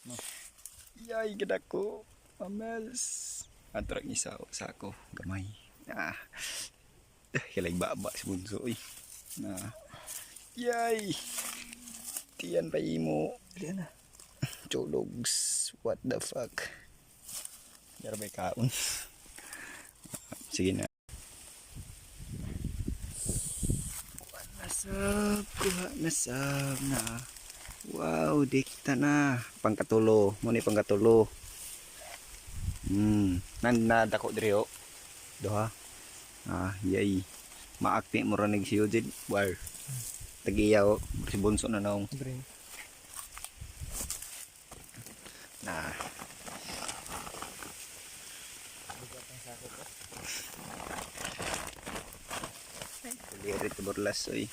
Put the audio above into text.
No. Yay, ganda ko. Mamels. Antrak isa sa ako. Gamay. Kilay baba si Bunso. Yay. Tiyan pa imo. Tiyan na. Chologs. What the fuck. Yara may kaon. Sige na. Kuha na sab na. Wow, dikta na. Pangkatulo. Muna pangkatulo. Nandako diri o. Doha. Yay. Maakti mo ranig si Eugene. Wow. Tagiyaw. Si Bunso na naong. Nah. Lirit borlas oy.